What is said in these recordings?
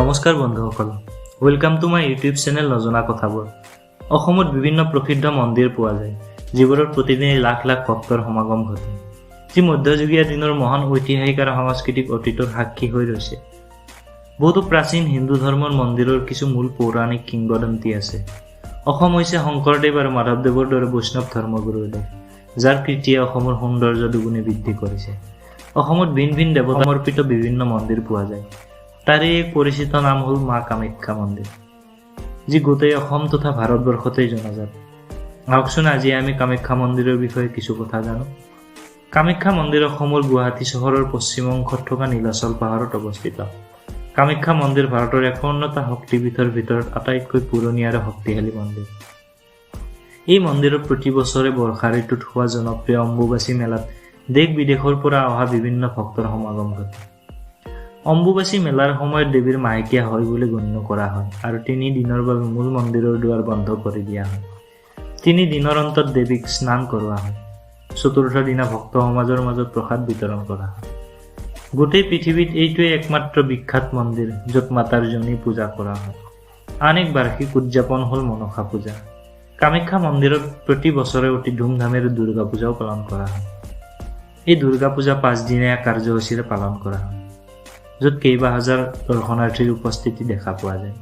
নমস্কাৰ বন্ধুসকল, welcome to my YouTube channel নজনা কথাবোৰ। অসমত বিভিন্ন প্ৰসিদ্ধ মন্দিৰ পোৱা যায়, যিবোৰত প্ৰতিদিনে লাখ লাখ ভক্তৰ সমাগম ঘটে, যি মধ্যযুগীয় দিনৰ মহান ঐতিহাসিক আৰু সাংস্কৃতিক অতীতৰ সাক্ষী হৈ ৰৈছে। বহুতো প্ৰাচীন হিন্দু ধৰ্মৰ মন্দিৰৰ কিছু মূল পৌৰাণিক কিংবদন্তি আছে। অসম হৈছে শংকৰদেৱ আৰু মাধৱদেৱৰ দৰে বৈষ্ণৱ ধৰ্মগুৰুৰ দেশ, যাৰ কীৰ্তিয়ে অসমৰ সৌন্দৰ্য দুগুণে বৃদ্ধি কৰিছে। অসমত ভিন ভিন দেৱতা সমৰ্পিত বিভিন্ন মন্দিৰ পোৱা যায়। তাৰে এক পৰিচিত নাম হ'ল মা কামাখ্যা মন্দিৰ, যি গোটেই অসম তথা ভাৰতবৰ্ষতেই জনাজাত। আহকচোন আজি আমি কামাখ্যা মন্দিৰৰ বিষয়ে কিছু কথা জানো। কামাখ্যা মন্দিৰ অসমৰ গুৱাহাটী চহৰৰ পশ্চিম অংশত থকা নীলাচল পাহাৰত অৱস্থিত। কামাখ্যা মন্দিৰ ভাৰতৰ ৫১টা শক্তিপীঠৰ ভিতৰত আটাইতকৈ পুৰণি আৰু শক্তিশালী মন্দিৰ। এই মন্দিৰত প্ৰতি বছৰে বৰ্ষা ঋতুত হোৱা জনপ্ৰিয় অম্বুবাচী মেলাত দেশ বিদেশৰ পৰা অহা বিভিন্ন ভক্তৰ সমাগম ঘটে। অম্বুবাচী মেলাৰ সময়ত দেৱীৰ মাহেকীয়া হয় বুলি গণ্য কৰা হয় আৰু ৩ দিনৰ বাবে মূল মন্দিৰৰ দুৱাৰ বন্ধ কৰি দিয়া হয়। ৩ দিনৰ অন্তত দেৱীক স্নান কৰোৱা হয়। চতুৰ্থ দিনা ভক্ত সমাজৰ মাজত প্ৰসাদ বিতৰণ কৰা হয়। গোটেই পৃথিৱীত এইটোৱে একমাত্ৰ বিখ্যাত মন্দিৰ য'ত মাতাৰ জনী পূজা কৰা হয়। আন এক বাৰ্ষিক উদযাপন হ'ল মনসা পূজা। কামাখ্যা মন্দিৰত প্ৰতি বছৰে অতি ধুমধামেৰে দুৰ্গা পূজাও পালন কৰা হয়। এই দুৰ্গা পূজা ৫ দিনীয়া কাৰ্যসূচীৰে পালন কৰা হয়, য'ত কেইবা হাজাৰ দৰ্শনাৰ্থীৰ উপস্থিতি দেখা পোৱা যায়।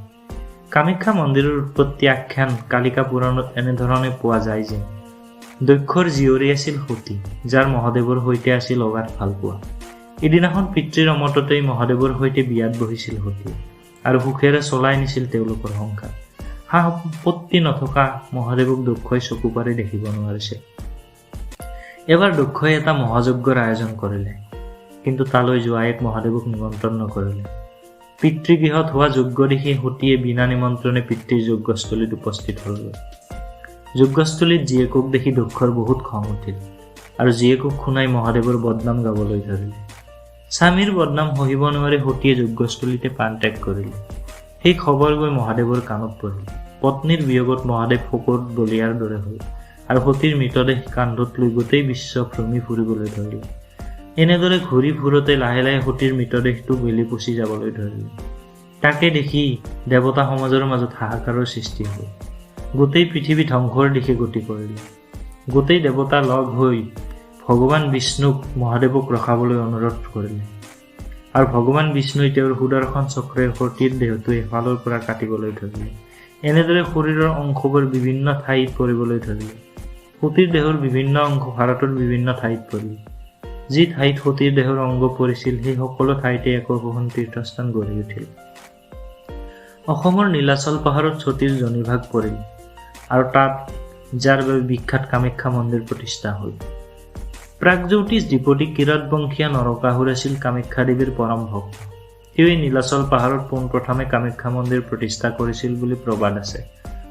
কামাখ্যা মন্দিৰৰ উৎপত্তি আখ্যান কালিকা পুৰাণত এনেধৰণে পোৱা যায় যে দক্ষৰ জীয়ৰী আছিল সতী, যাৰ মহাদেৱৰ সৈতে আছিল অগাধ ভালপোৱা। এদিনাখন পিতৃৰ অমততেই মহাদেৱৰ সৈতে বিয়াত বহিছিল সতী আৰু সুখেৰে চলাই নিছিল তেওঁলোকৰ সংসাৰ। সা সম্পত্তি নথকা মহাদেৱক দক্ষই চকু পাৰি দেখিব নোৱাৰিছিল। এবাৰ দক্ষই এটা মহাযজ্ঞৰ আয়োজন কৰিলে, কিন্তু তালৈ যোৱা এক মহাদেৱক নিমন্ত্ৰণ নকৰিলে। পিতৃগৃহত হোৱা যজ্ঞ দেখি সতীয়ে বিনা নিমন্ত্ৰণে পিতৃৰ যজ্ঞস্থলীত উপস্থিত হ'লগৈ। যজ্ঞস্থলীত জীয়েকক দেখি দক্ষৰ বহুত খং উঠিল আৰু জীয়েকক শুনাই মহাদেৱৰ বদনাম গাবলৈ ধৰিলে। স্বামীৰ বদনাম সহিব নোৱাৰি সতীয়ে যজ্ঞস্থলীতে প্ৰাণত্যাগ কৰিলে। সেই খবৰ গৈ মহাদেৱৰ কাণত পৰিল। পত্নীৰ বিয়োগত মহাদেৱ শোকত বলিয়াৰ দৰে হ'ল আৰু সতীৰ মৃতদেহ কান্ধত লৈ গোটেই বিশ্ব ভ্ৰমি ফুৰিবলৈ ধৰিলে। এনেদৰে ঘূৰি ফুৰোতে লাহে লাহে সতীৰ মৃতদেহটো গেলি পচি যাবলৈ ধৰিলে। তাকে দেখি দেৱতা সমাজৰ মাজত হাহাকাৰৰ সৃষ্টি হ'ল। গোটেই পৃথিৱী ধ্বংসৰ দিশে গতি কৰিলে। গোটেই দেৱতা লগ হৈ ভগৱান বিষ্ণুক মহাদেৱক ৰখাবলৈ অনুৰোধ কৰিলে আৰু ভগৱান বিষ্ণুই তেওঁৰ সুদৰ্শন চক্ৰে সতীৰ দেহটো এফালৰ পৰা কাটিবলৈ ধৰিলে। এনেদৰে শৰীৰৰ অংশবোৰ বিভিন্ন ঠাইত পৰিবলৈ ধৰিলে। সতীৰ দেহৰ বিভিন্ন অংশ ভাৰতৰ বিভিন্ন ঠাইত পৰিল। যি ঠাইত সতীৰ দেহৰ অংগ পৰিছিল সেই সকলো ঠাইতে একোখন তীৰ্থস্থান গঢ়ি উঠিল। অসমৰ নীলাচল পাহাৰত সতীৰ জনিভাগ পৰিল আৰু তাত যাৰ বাবে বিখ্যাত কামাখ্যা মন্দিৰ প্ৰতিষ্ঠা হ'ল। প্ৰাগজ্যোতিষ দ্বিপদী কিৰাতবংশীয় নৰকাসুৰ আছিল কামাখ্যা দেৱীৰ পৰম ভক্ত। তেওঁ নীলাচল পাহাৰত পোনপ্ৰথমে কামাখ্যা মন্দিৰ প্ৰতিষ্ঠা কৰিছিল বুলি প্ৰবাদ আছে।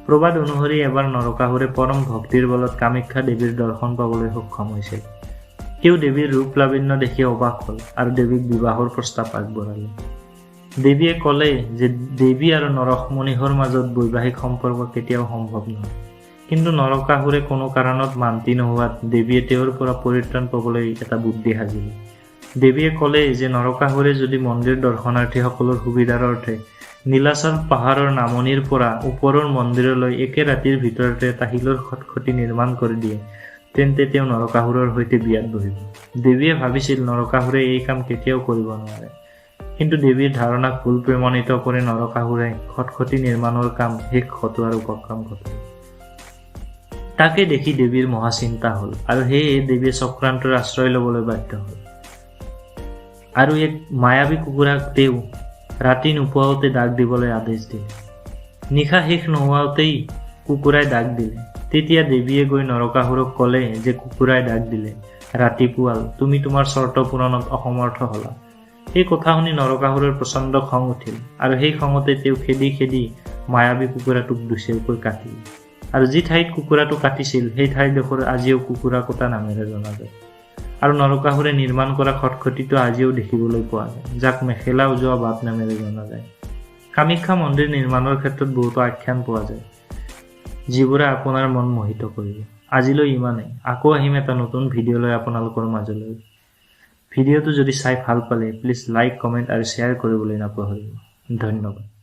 প্ৰবাদ অনুসৰি এবাৰ নৰকাসুৰে পৰম ভক্তিৰ বলত কামাখ্যা দেৱীৰ দৰ্শন পাবলৈ সক্ষম হৈছিল। তেওঁ দেৱীৰ ৰূপ লাৱণ্য দেখি অবাক হ'ল আৰু দেৱীক বিবাহৰ প্ৰস্তাৱ আগবঢ়ালে। দেৱীয়ে ক'লে যে দেৱী আৰু নৰমনিহৰ মাজত বৈবাহিক সম্পৰ্ক কেতিয়াও সম্ভৱ নহয়। কিন্তু নৰকাসুৰে কোনো কাৰণত মান্তি নোহোৱাত দেৱীয়ে তেওঁৰ পৰা পৰিত্ৰাণ পাবলৈ এটা বুদ্ধি সাজিলে। দেৱীয়ে ক'লে যে নৰকাসুৰে যদি মন্দিৰ দৰ্শনাৰ্থীসকলৰ সুবিধাৰ অৰ্থে নীলাচল পাহাৰৰ নামনিৰ পৰা ওপৰৰ মন্দিৰলৈ একে ৰাতিৰ ভিতৰতে এটা শিলৰ খটখটি নিৰ্মাণ কৰি দিয়ে, তেন্তে তেওঁ নৰকাসুৰৰ সৈতে বিয়াত বহিব। দেৱীয়ে ভাবিছিল নৰকাসুৰে এই কাম কেতিয়াও কৰিব নোৱাৰে, কিন্তু দেৱীৰ ধাৰণাক ভুল প্ৰমাণিত কৰি নৰকাসুৰে খটখটি নিৰ্মাণৰ কাম শেষ ঘটোৱাৰ উপক্ৰম ঘটালে। তাকে দেখি দেৱীৰ মহা চিন্তা হ'ল আৰু সেয়ে দেৱীয়ে চক্ৰান্তৰ আশ্ৰয় ল'বলৈ বাধ্য হ'ল আৰু এক মায়াবী কুকুৰাক তেওঁ ৰাতি নোপোৱাওঁতে ডাক দিবলৈ আদেশ দিলে। নিশা শেষ নোহোৱাতেই কুকুৰাই ডাক দিলে। তেতিয়া দেৱীয়ে গৈ নৰকাসুৰক ক'লে যে কুকুৰাই ডাক দিলে, ৰাতিপুৱাল তুমি তোমাৰ চৰ্ত পূৰণত অসমৰ্থ হ'লা। সেই কথা শুনি নৰকাসুৰৰ প্ৰচণ্ড খং উঠিল আৰু সেই খঙতে তেওঁ খেদি খেদি মায়াবী কুকুৰাটোক দুচেওকৈ কাটিলে আৰু যি ঠাইত কুকুৰাটো কাটিছিল সেই ঠাইডোখৰ আজিও কুকুৰা কটা নামেৰে জনা যায়। আৰু নৰকাসুৰে নিৰ্মাণ কৰা খটখটিটো আজিও দেখিবলৈ পোৱা যায়, যাক মেখেলা উজোৱা বাট নামেৰে জনা যায়। কামাখ্যা মন্দিৰ নিৰ্মাণৰ ক্ষেত্ৰত বহুতো আখ্যান পোৱা যায়, যিবোৰে আপোনাৰ মন মোহিত কৰিব। আজিলৈ ইমানেই। আকৌ আহিম এটা নতুন ভিডিঅ' লৈ আপোনালোকৰ মাজলৈ। ভিডিঅ'টো যদি চাই ভাল পালে প্লিজ লাইক, কমেণ্ট আৰু শ্বেয়াৰ কৰিবলৈ নাপাহৰিব। ধন্যবাদ।